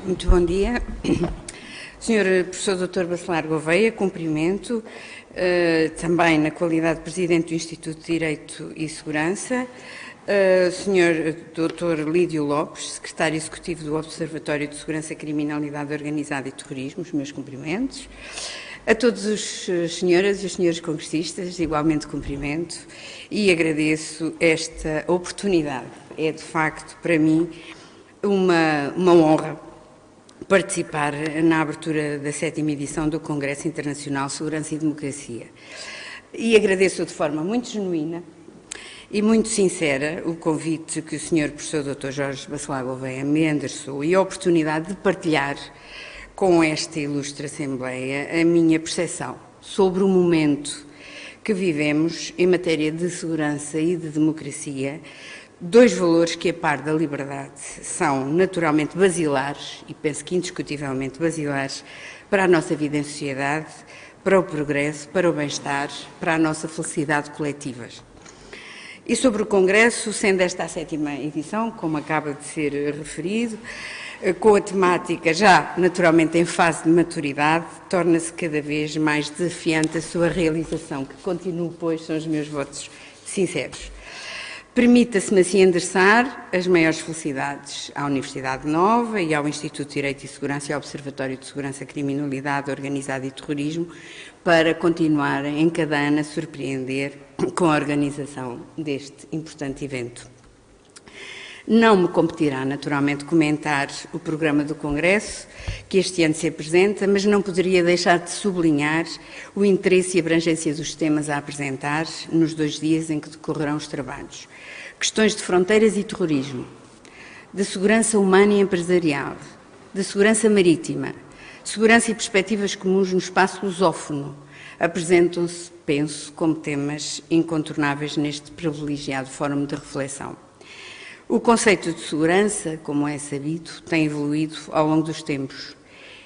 Muito bom dia. Sr. Professor Dr. Bacelar Gouveia, cumprimento, também na qualidade de Presidente do Instituto de Direito e Segurança, Sr. Dr. Lídio Lopes, Secretário Executivo do Observatório de Segurança, Criminalidade Organizada e Terrorismo, os meus cumprimentos. A todos os senhoras e os senhores congressistas, igualmente cumprimento e agradeço esta oportunidade. É, de facto, para mim, uma honra participar na abertura da 7ª edição do Congresso Internacional Segurança e Democracia. E agradeço de forma muito genuína e muito sincera o convite que o Sr. Professor Dr. Jorge Bacelar Gouveia me endereçou e a oportunidade de partilhar com esta ilustre Assembleia a minha percepção sobre o momento que vivemos em matéria de segurança e de democracia, dois valores que, a par da liberdade, são naturalmente basilares, e penso que indiscutivelmente basilares, para a nossa vida em sociedade, para o progresso, para o bem-estar, para a nossa felicidade coletiva. E sobre o Congresso, sendo esta a 7ª edição, como acaba de ser referido, com a temática já naturalmente em fase de maturidade, torna-se cada vez mais desafiante a sua realização, que continuo, pois, são os meus votos sinceros. Permita-se-me assim endereçar as maiores felicidades à Universidade Nova e ao Instituto de Direito e Segurança e ao Observatório de Segurança, Criminalidade Organizada e Terrorismo para continuarem em cada ano a surpreender com a organização deste importante evento. Não me competirá, naturalmente, comentar o programa do Congresso, que este ano se apresenta, mas não poderia deixar de sublinhar o interesse e abrangência dos temas a apresentar nos 2 dias em que decorrerão os trabalhos. Questões de fronteiras e terrorismo, de segurança humana e empresarial, de segurança marítima, segurança e perspectivas comuns no espaço lusófono, apresentam-se, penso, como temas incontornáveis neste privilegiado fórum de reflexão. O conceito de segurança, como é sabido, tem evoluído ao longo dos tempos.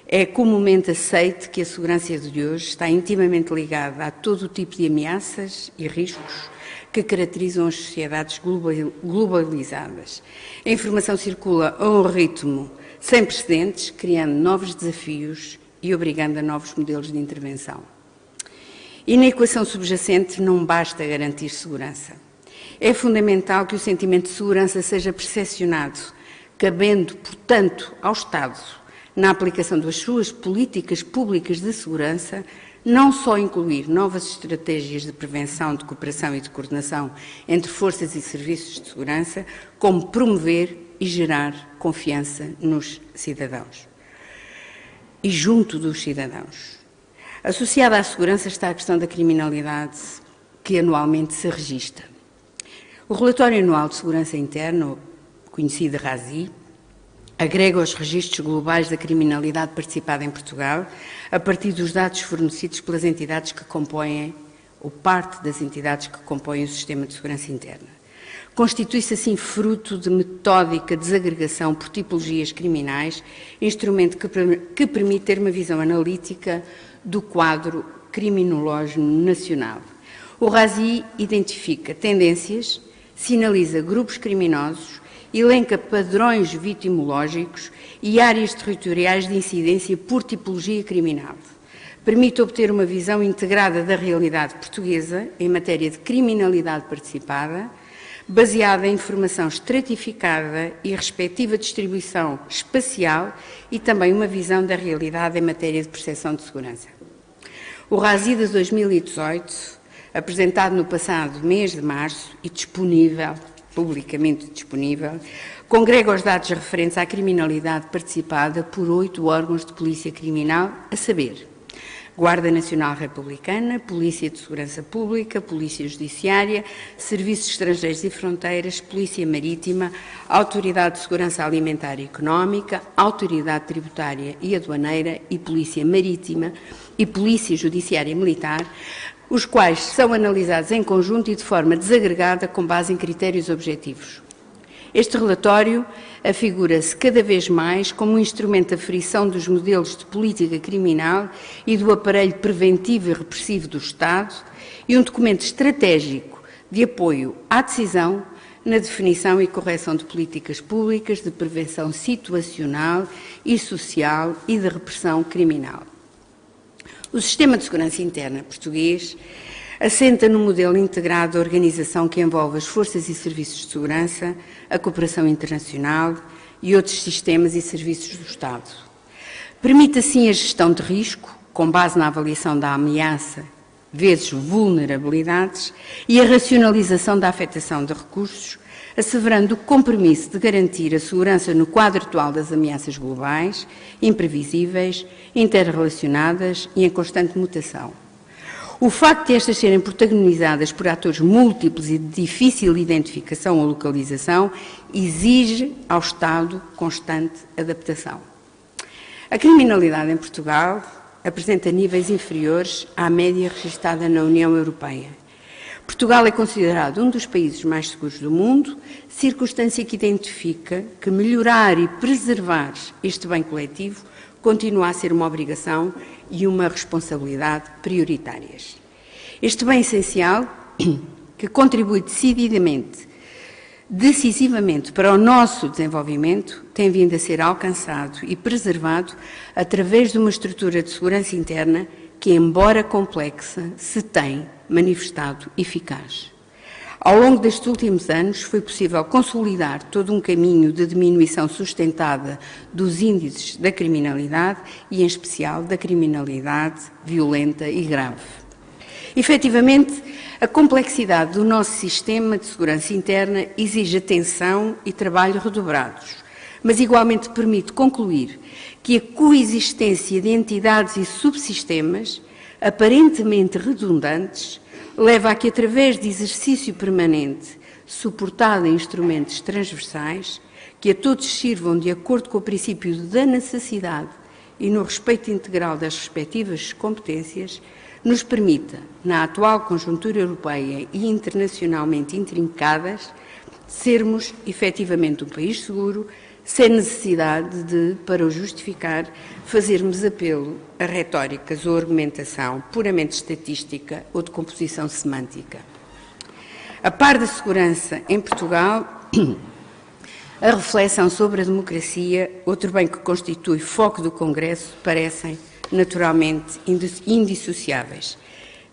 É comumente aceite que a segurança de hoje está intimamente ligada a todo o tipo de ameaças e riscos que caracterizam as sociedades globalizadas. A informação circula a um ritmo sem precedentes, criando novos desafios e obrigando a novos modelos de intervenção. E na equação subjacente não basta garantir segurança. É fundamental que o sentimento de segurança seja percepcionado, cabendo, portanto, ao Estado, na aplicação das suas políticas públicas de segurança, não só incluir novas estratégias de prevenção, de cooperação e de coordenação entre forças e serviços de segurança, como promover e gerar confiança nos cidadãos e junto dos cidadãos. Associada à segurança está a questão da criminalidade que anualmente se registra. O Relatório Anual de Segurança Interna, conhecido RASI, agrega os registros globais da criminalidade participada em Portugal a partir dos dados fornecidos pelas entidades que compõem, ou parte das entidades que compõem o Sistema de Segurança Interna. Constitui-se assim fruto de metódica desagregação por tipologias criminais, instrumento que permite ter uma visão analítica do quadro criminológico nacional. O RASI identifica tendências, sinaliza grupos criminosos, elenca padrões vitimológicos e áreas territoriais de incidência por tipologia criminal. Permite obter uma visão integrada da realidade portuguesa em matéria de criminalidade participada, baseada em informação estratificada e respectiva distribuição espacial e também uma visão da realidade em matéria de percepção de segurança. O RASI de 2018, apresentado no passado mês de março e disponível, publicamente disponível, congrega os dados referentes à criminalidade participada por 8 órgãos de polícia criminal, a saber, Guarda Nacional Republicana, Polícia de Segurança Pública, Polícia Judiciária, Serviços Estrangeiros e Fronteiras, Polícia Marítima, Autoridade de Segurança Alimentar e Económica, Autoridade Tributária e Aduaneira e Polícia Marítima e Polícia Judiciária Militar, os quais são analisados em conjunto e de forma desagregada com base em critérios objetivos. Este relatório afigura-se cada vez mais como um instrumento de aferição dos modelos de política criminal e do aparelho preventivo e repressivo do Estado e um documento estratégico de apoio à decisão, na definição e correção de políticas públicas de prevenção situacional e social e de repressão criminal. O Sistema de Segurança Interna português assenta no modelo integrado de organização que envolve as forças e serviços de segurança, a cooperação internacional e outros sistemas e serviços do Estado. Permite assim a gestão de risco, com base na avaliação da ameaça, vezes vulnerabilidades, e a racionalização da afetação de recursos, asseverando o compromisso de garantir a segurança no quadro atual das ameaças globais, imprevisíveis, interrelacionadas e em constante mutação. O facto de estas serem protagonizadas por atores múltiplos e de difícil identificação ou localização exige ao Estado constante adaptação. A criminalidade em Portugal apresenta níveis inferiores à média registada na União Europeia. Portugal é considerado um dos países mais seguros do mundo, circunstância que identifica que melhorar e preservar este bem coletivo continua a ser uma obrigação e uma responsabilidade prioritárias. Este bem essencial, que contribui decisivamente para o nosso desenvolvimento, tem vindo a ser alcançado e preservado através de uma estrutura de segurança interna que, embora complexa, se tem manifestado eficaz. Ao longo destes últimos anos, foi possível consolidar todo um caminho de diminuição sustentada dos índices da criminalidade e, em especial, da criminalidade violenta e grave. Efetivamente, a complexidade do nosso sistema de segurança interna exige atenção e trabalho redobrados, mas igualmente permite concluir que a coexistência de entidades e subsistemas, aparentemente redundantes, leva a que, através de exercício permanente, suportado em instrumentos transversais, que a todos sirvam de acordo com o princípio da necessidade e no respeito integral das respectivas competências, nos permita, na atual conjuntura europeia e internacionalmente intrincadas, sermos efetivamente um país seguro, sem necessidade de, para o justificar, fazermos apelo a retóricas ou argumentação puramente estatística ou de composição semântica. A par da segurança em Portugal, a reflexão sobre a democracia, outro bem que constitui foco do Congresso, parecem naturalmente indissociáveis.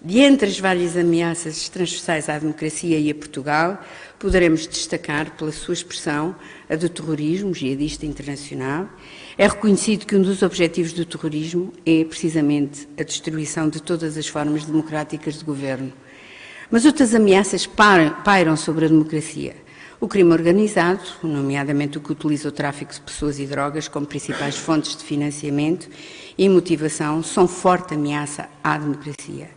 De entre as várias ameaças transversais à democracia e a Portugal, poderemos destacar, pela sua expressão, a do terrorismo jihadista internacional. É reconhecido que um dos objetivos do terrorismo é, precisamente, a destruição de todas as formas democráticas de governo. Mas outras ameaças pairam sobre a democracia. O crime organizado, nomeadamente o que utiliza o tráfico de pessoas e drogas como principais fontes de financiamento e motivação, são forte ameaça à democracia.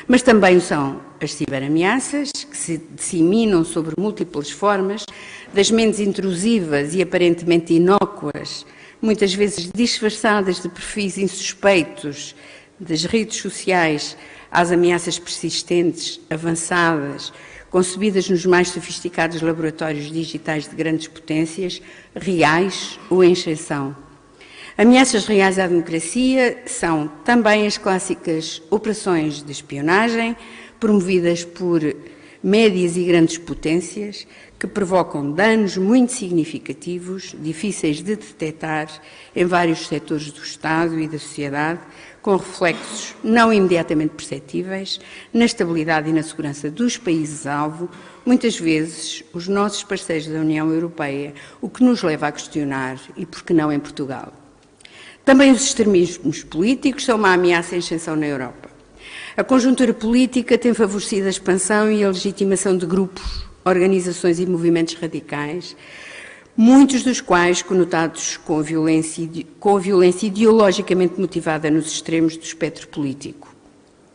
Mas também o são as ciberameaças, que se disseminam sobre múltiplas formas, das menos intrusivas e aparentemente inócuas, muitas vezes disfarçadas de perfis insuspeitos das redes sociais, às ameaças persistentes, avançadas, concebidas nos mais sofisticados laboratórios digitais de grandes potências, reais ou em exceção. Ameaças reais à democracia são também as clássicas operações de espionagem promovidas por médias e grandes potências que provocam danos muito significativos, difíceis de detectar em vários setores do Estado e da sociedade, com reflexos não imediatamente perceptíveis na estabilidade e na segurança dos países-alvo, muitas vezes os nossos parceiros da União Europeia, o que nos leva a questionar, e por que não em Portugal? Também os extremismos políticos são uma ameaça em extensão na Europa. A conjuntura política tem favorecido a expansão e a legitimação de grupos, organizações e movimentos radicais, muitos dos quais conotados com a violência ideologicamente motivada nos extremos do espectro político.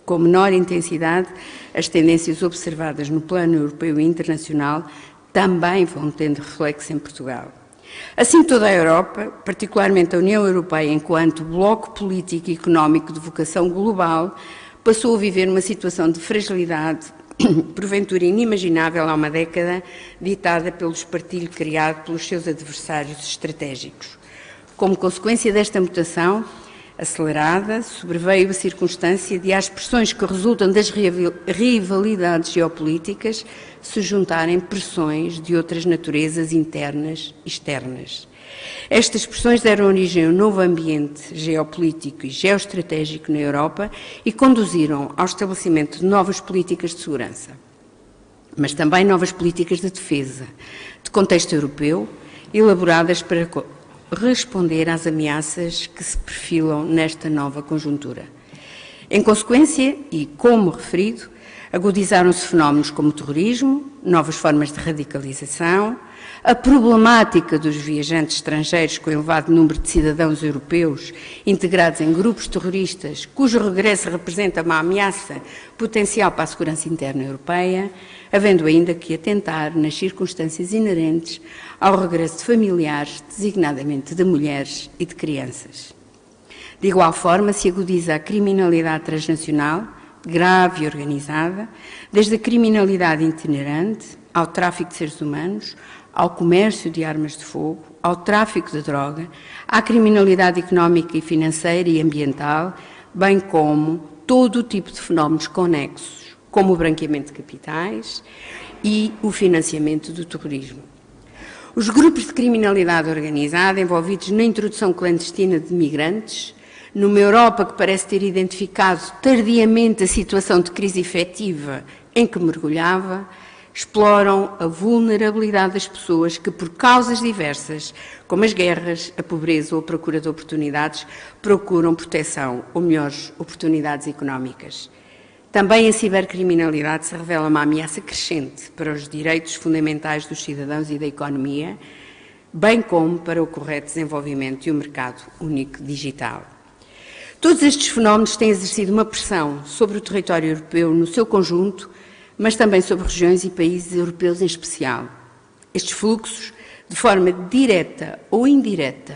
Com menor intensidade, as tendências observadas no plano europeu e internacional também vão tendo reflexo em Portugal. Assim, toda a Europa, particularmente a União Europeia, enquanto bloco político e económico de vocação global, passou a viver uma situação de fragilidade, porventura inimaginável há uma década, ditada pelo espartilho criado pelos seus adversários estratégicos. Como consequência desta mutação, acelerada, sobreveio a circunstância de as pressões que resultam das rivalidades geopolíticas se juntarem pressões de outras naturezas internas e externas. Estas pressões deram origem a um novo ambiente geopolítico e geoestratégico na Europa e conduziram ao estabelecimento de novas políticas de segurança, mas também novas políticas de defesa, de contexto europeu, elaboradas para responder às ameaças que se perfilam nesta nova conjuntura. Em consequência, e como referido, agudizaram-se fenómenos como o terrorismo, novas formas de radicalização, a problemática dos viajantes estrangeiros com elevado número de cidadãos europeus integrados em grupos terroristas, cujo regresso representa uma ameaça potencial para a segurança interna europeia, havendo ainda que atentar nas circunstâncias inerentes ao regresso de familiares, designadamente de mulheres e de crianças. De igual forma, se agudiza a criminalidade transnacional, grave e organizada, desde a criminalidade itinerante ao tráfico de seres humanos, ao comércio de armas de fogo, ao tráfico de droga, à criminalidade económica e financeira e ambiental, bem como todo o tipo de fenómenos conexos, como o branqueamento de capitais e o financiamento do terrorismo. Os grupos de criminalidade organizada envolvidos na introdução clandestina de migrantes, numa Europa que parece ter identificado tardiamente a situação de crise efetiva em que mergulhava, exploram a vulnerabilidade das pessoas que, por causas diversas, como as guerras, a pobreza ou a procura de oportunidades, procuram proteção ou melhores oportunidades económicas. Também a cibercriminalidade se revela uma ameaça crescente para os direitos fundamentais dos cidadãos e da economia, bem como para o correto desenvolvimento de um mercado único digital. Todos estes fenómenos têm exercido uma pressão sobre o território europeu no seu conjunto, mas também sobre regiões e países europeus em especial. Estes fluxos, de forma direta ou indireta,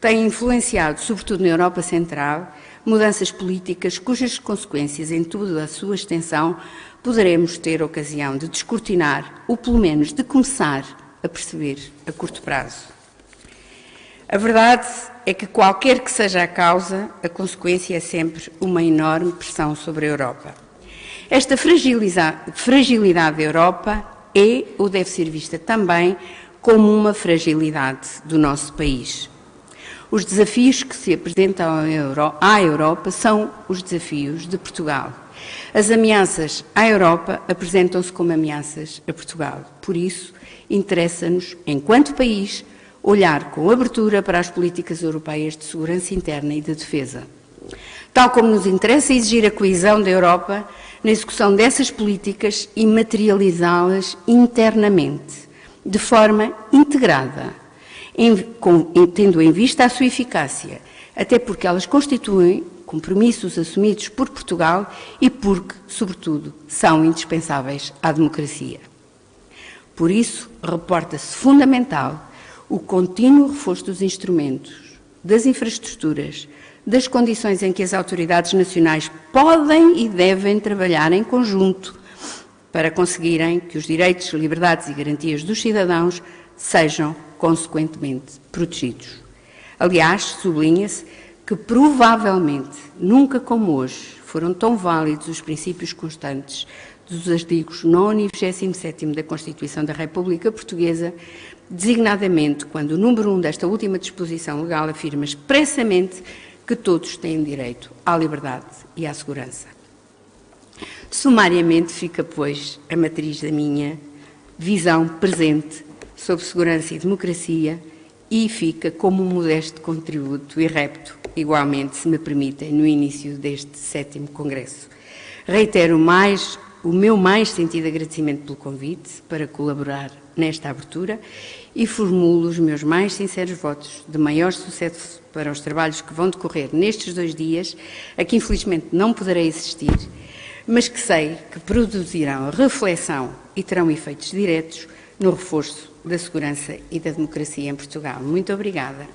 têm influenciado, sobretudo na Europa Central, mudanças políticas cujas consequências, em toda a sua extensão, poderemos ter ocasião de descortinar ou, pelo menos, de começar a perceber a curto prazo. A verdade é que, qualquer que seja a causa, a consequência é sempre uma enorme pressão sobre a Europa. Esta fragilidade da Europa é ou deve ser vista também como uma fragilidade do nosso país. Os desafios que se apresentam à Europa são os desafios de Portugal. As ameaças à Europa apresentam-se como ameaças a Portugal. Por isso, interessa-nos, enquanto país, olhar com abertura para as políticas europeias de segurança interna e de defesa. Tal como nos interessa exigir a coesão da Europa na execução dessas políticas e materializá-las internamente, de forma integrada, tendo em vista a sua eficácia, até porque elas constituem compromissos assumidos por Portugal e porque, sobretudo, são indispensáveis à democracia. Por isso, reporta-se fundamental o contínuo reforço dos instrumentos, das infraestruturas, das condições em que as autoridades nacionais podem e devem trabalhar em conjunto para conseguirem que os direitos, liberdades e garantias dos cidadãos sejam consequentemente protegidos. Aliás, sublinha-se que provavelmente nunca como hoje foram tão válidos os princípios constantes dos artigos 9 e 27º da Constituição da República Portuguesa, designadamente quando o número 1 desta última disposição legal afirma expressamente que todos têm direito à liberdade e à segurança. Sumariamente fica, pois, a matriz da minha visão presente sobre segurança e democracia e fica como um modesto contributo e repto, igualmente, se me permitem, no início deste 7º Congresso. Reitero o meu mais sentido agradecimento pelo convite para colaborar nesta abertura e formulo os meus mais sinceros votos de maior sucesso para os trabalhos que vão decorrer nestes 2 dias, a que infelizmente não poderei assistir, mas que sei que produzirão reflexão e terão efeitos diretos no reforço da segurança e da democracia em Portugal. Muito obrigada.